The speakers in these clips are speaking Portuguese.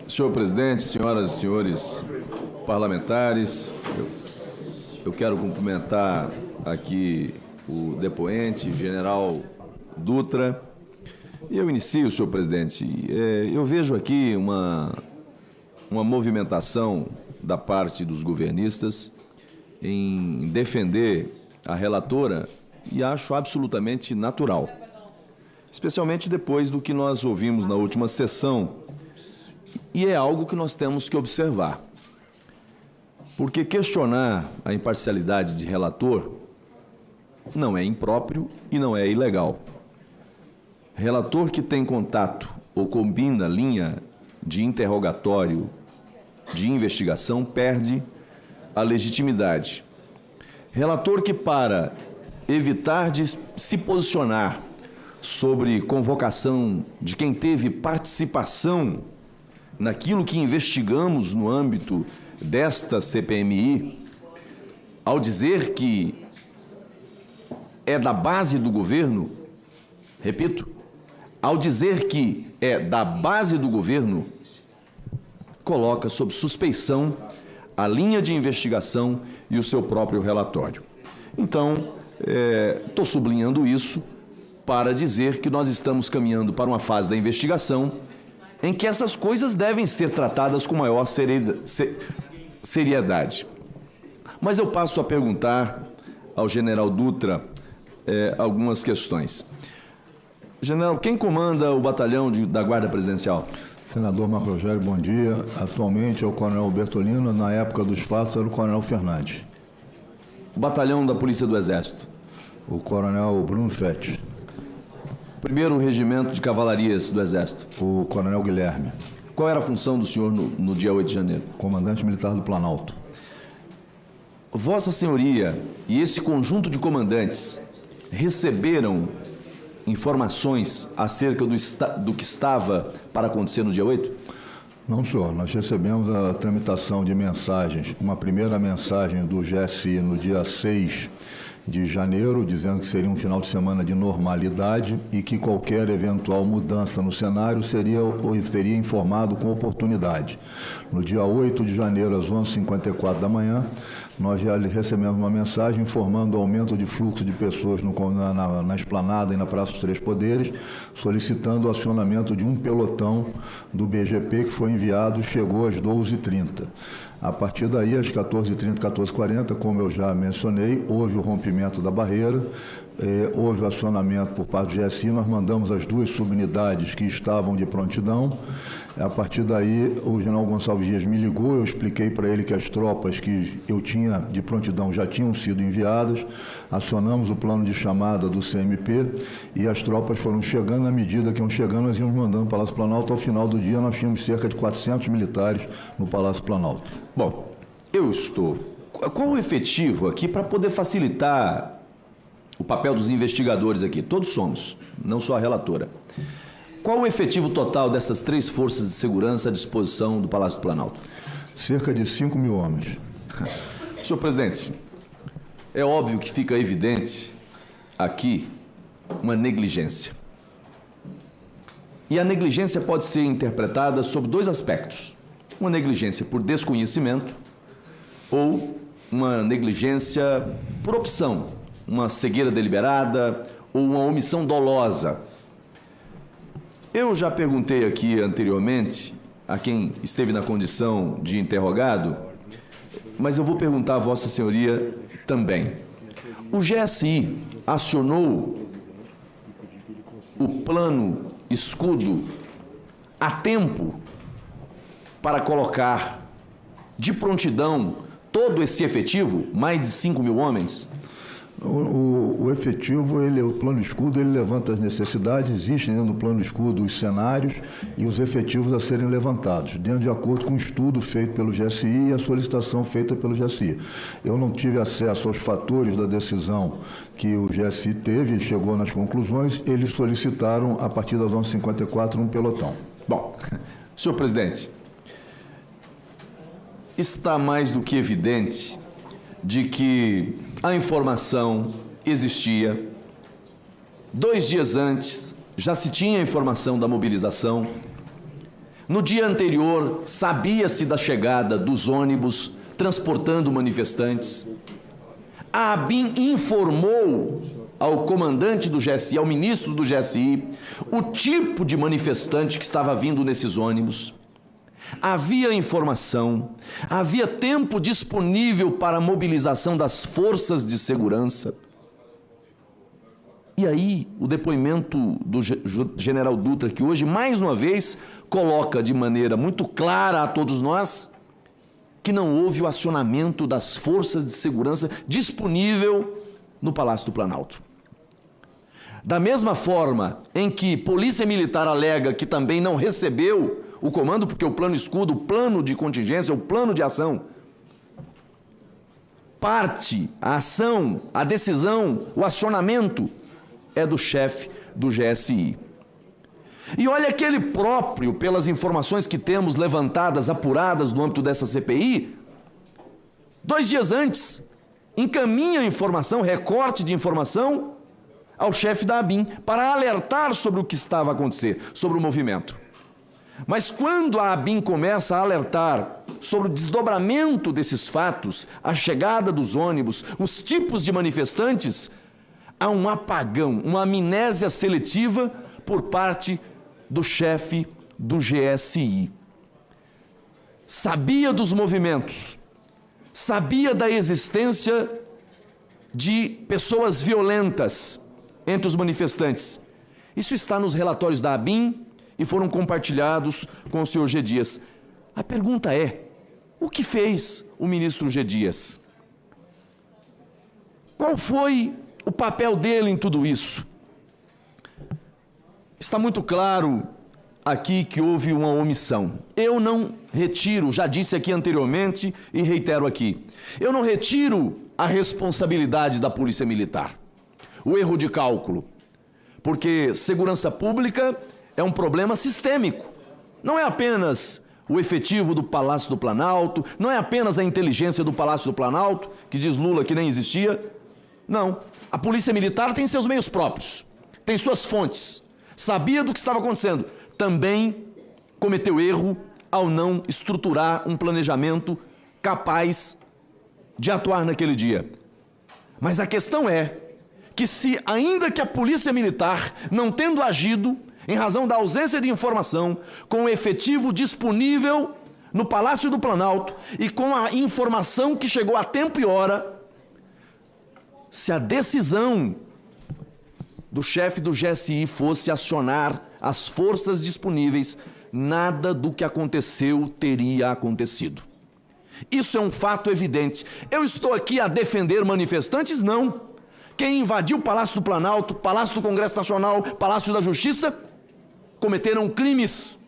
Senhor presidente, senhoras e senhores parlamentares, eu quero cumprimentar aqui o depoente, general Dutra. E eu inicio, senhor presidente. Eu vejo aqui uma movimentação da parte dos governistas em defender a relatora e acho absolutamente natural, especialmente depois do que nós ouvimos na última sessão. E é algo que nós temos que observar, porque questionar a imparcialidade de relator não é impróprio e não é ilegal. Relator que tem contato ou combina linha de interrogatório de investigação perde a legitimidade. Relator que, para evitar de se posicionar sobre convocação de quem teve participação naquilo que investigamos no âmbito desta CPMI, ao dizer que é da base do governo, repito, ao dizer que é da base do governo, coloca sob suspeição a linha de investigação e o seu próprio relatório. Então, estou sublinhando isso para dizer que nós estamos caminhando para uma fase da investigação em que essas coisas devem ser tratadas com maior seriedade. Mas eu passo a perguntar ao general Dutra algumas questões. General, quem comanda o batalhão da Guarda Presidencial? Senador Marco Rogério, bom dia. Atualmente é o coronel Bertolino, na época dos fatos era o coronel Fernandes. O batalhão da Polícia do Exército? O coronel Bruno Fett. Primeiro regimento de cavalarias do Exército? O coronel Guilherme. Qual era a função do senhor no dia 8 de janeiro? Comandante militar do Planalto. Vossa Senhoria e esse conjunto de comandantes receberam informações acerca do que estava para acontecer no dia 8? Não, senhor. Nós recebemos a tramitação de mensagens, uma primeira mensagem do GSI no dia 6 de janeiro, dizendo que seria um final de semana de normalidade e que qualquer eventual mudança no cenário seria informado com oportunidade. No dia 8 de janeiro, às 11h54 da manhã, nós já recebemos uma mensagem informando o aumento de fluxo de pessoas na esplanada e na Praça dos Três Poderes, solicitando o acionamento de um pelotão do BGP que foi enviado e chegou às 12h30. A partir daí, às 14h30, 14h40, como eu já mencionei, houve o rompimento da barreira, houve o acionamento por parte do GSI, nós mandamos as duas subunidades que estavam de prontidão. A partir daí, o general Gonçalves Dias me ligou, eu expliquei para ele que as tropas que eu tinha de prontidão já tinham sido enviadas, acionamos o plano de chamada do CMP e as tropas foram chegando. À medida que iam chegando, nós íamos mandando para o Palácio Planalto. Ao final do dia, nós tínhamos cerca de 400 militares no Palácio Planalto. Bom, qual o efetivo aqui para poder facilitar o papel dos investigadores aqui? Todos somos, não só a relatora. Qual o efetivo total dessas três forças de segurança à disposição do Palácio do Planalto? Cerca de 5.000 homens. Senhor presidente, é óbvio que fica evidente aqui uma negligência. E a negligência pode ser interpretada sob dois aspectos. Uma negligência por desconhecimento ou uma negligência por opção, uma cegueira deliberada ou uma omissão dolosa. Eu já perguntei aqui anteriormente a quem esteve na condição de interrogado, mas eu vou perguntar a Vossa Senhoria também. O GSI acionou o plano escudo a tempo para colocar de prontidão todo esse efetivo, mais de 5.000 homens? O efetivo, o plano escudo, ele levanta as necessidades, existem dentro do plano escudo os cenários e os efetivos a serem levantados, dentro de acordo com o estudo feito pelo GSI e a solicitação feita pelo GSI. Eu não tive acesso aos fatores da decisão que o GSI teve e chegou nas conclusões. Eles solicitaram, a partir das 11h54, um pelotão. Bom, senhor presidente, está mais do que evidente de que a informação existia. 2 dias antes, já se tinha a informação da mobilização. No dia anterior, sabia-se da chegada dos ônibus transportando manifestantes. A ABIN informou ao comandante do GSI, ao ministro do GSI, o tipo de manifestante que estava vindo nesses ônibus. Havia informação, havia tempo disponível para a mobilização das forças de segurança. E aí, o depoimento do general Dutra, que hoje, mais uma vez, coloca de maneira muito clara a todos nós que não houve o acionamento das forças de segurança disponível no Palácio do Planalto. Da mesma forma em que Polícia Militar alega que também não recebeu o comando, porque o plano escudo, o plano de contingência, o plano de ação, parte, a ação, a decisão, o acionamento é do chefe do GSI. E olha que ele próprio, pelas informações que temos levantadas, apuradas no âmbito dessa CPI, 2 dias antes, encaminha informação, recorte de informação, ao chefe da ABIN, para alertar sobre o que estava a acontecer, sobre o movimento. Mas quando a ABIN começa a alertar sobre o desdobramento desses fatos, a chegada dos ônibus, os tipos de manifestantes, há um apagão, uma amnésia seletiva por parte do chefe do GSI. Sabia dos movimentos, sabia da existência de pessoas violentas entre os manifestantes. Isso está nos relatórios da ABIN e foram compartilhados com o senhor G. Dias. A pergunta é, o que fez o ministro G. Dias? Qual foi o papel dele em tudo isso? Está muito claro aqui que houve uma omissão. Eu não retiro, já disse aqui anteriormente e reitero aqui, eu não retiro a responsabilidade da Polícia Militar, o erro de cálculo, porque segurança pública é um problema sistêmico. Não é apenas o efetivo do Palácio do Planalto, não é apenas a inteligência do Palácio do Planalto, que diz Lula que nem existia. Não. A Polícia Militar tem seus meios próprios, tem suas fontes, sabia do que estava acontecendo. Também cometeu erro ao não estruturar um planejamento capaz de atuar naquele dia. Mas a questão é que se, ainda que a Polícia Militar, não tendo agido, em razão da ausência de informação, com o efetivo disponível no Palácio do Planalto e com a informação que chegou a tempo e hora, se a decisão do chefe do GSI fosse acionar as forças disponíveis, nada do que aconteceu teria acontecido. Isso é um fato evidente. Eu estou aqui a defender manifestantes? Não. Quem invadiu o Palácio do Planalto, Palácio do Congresso Nacional, Palácio da Justiça, cometeram crimes.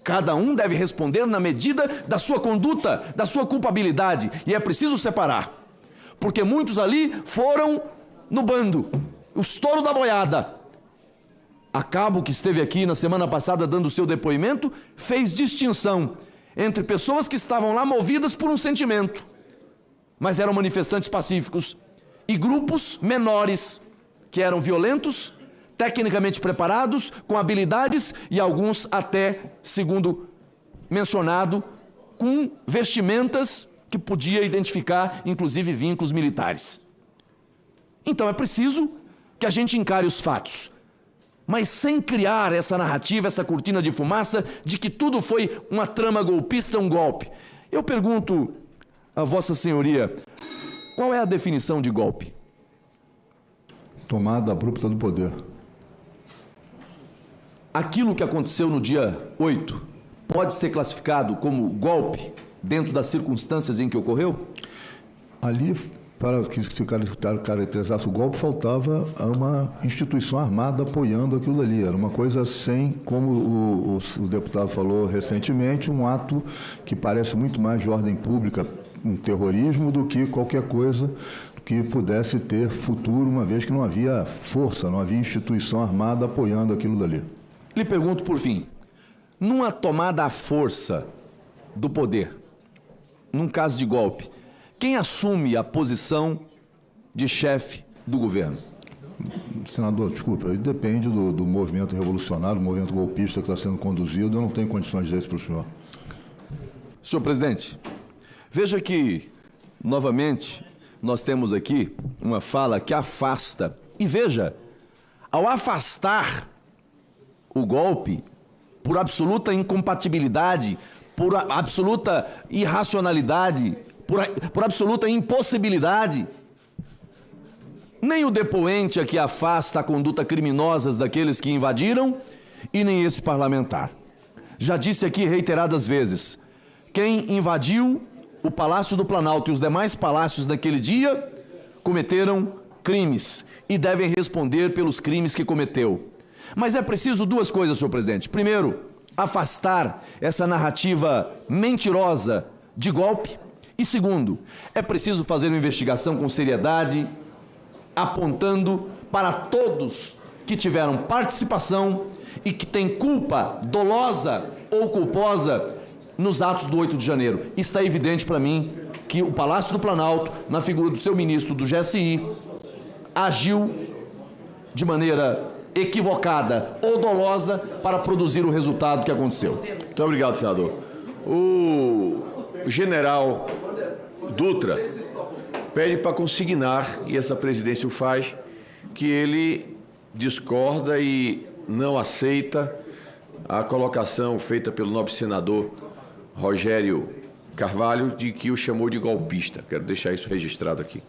Cada um deve responder na medida da sua conduta, da sua culpabilidade. E é preciso separar. Porque muitos ali foram no bando, o estouro da boiada. A cabo, que esteve aqui na semana passada dando o seu depoimento, fez distinção entre pessoas que estavam lá movidas por um sentimento, mas eram manifestantes pacíficos, e grupos menores, que eram violentos, tecnicamente preparados, com habilidades e alguns até, segundo mencionado, com vestimentas que podia identificar, inclusive, vínculos militares. Então é preciso que a gente encare os fatos, mas sem criar essa narrativa, essa cortina de fumaça de que tudo foi uma trama golpista, um golpe. Eu pergunto a Vossa Senhoria, qual é a definição de golpe? Tomada abrupta do poder. Aquilo que aconteceu no dia 8 pode ser classificado como golpe dentro das circunstâncias em que ocorreu? Ali, para que se caracterizasse o golpe, faltava uma instituição armada apoiando aquilo ali. Era uma coisa sem, como o deputado falou recentemente, um ato que parece muito mais de ordem pública, um terrorismo, do que qualquer coisa que pudesse ter futuro, uma vez que não havia força, não havia instituição armada apoiando aquilo dali. Lhe pergunto, por fim, numa tomada à força do poder, num caso de golpe, quem assume a posição de chefe do governo? Senador, desculpa, depende do movimento revolucionário, do movimento golpista que está sendo conduzido. Eu não tenho condições de dizer isso para o senhor. Senhor presidente, veja que, novamente, nós temos aqui uma fala que afasta. E veja, ao afastar o golpe por absoluta incompatibilidade, por absoluta irracionalidade, por absoluta impossibilidade, nem o depoente aqui afasta a conduta criminosa daqueles que invadiram e nem esse parlamentar. Já disse aqui reiteradas vezes, quem invadiu o Palácio do Planalto e os demais palácios naquele dia cometeram crimes e devem responder pelos crimes que cometeu. Mas é preciso duas coisas, senhor presidente. Primeiro, afastar essa narrativa mentirosa de golpe. E segundo, é preciso fazer uma investigação com seriedade, apontando para todos que tiveram participação e que têm culpa dolosa ou culposa nos atos do 8 de janeiro. Está evidente para mim que o Palácio do Planalto, na figura do seu ministro do GSI, agiu de maneira equivocada ou dolosa para produzir o resultado que aconteceu. Muito obrigado, senador. O general Dutra pede para consignar, e essa presidência o faz, que ele discorda e não aceita a colocação feita pelo nobre senador Rogério Carvalho de que o chamou de golpista. Quero deixar isso registrado aqui.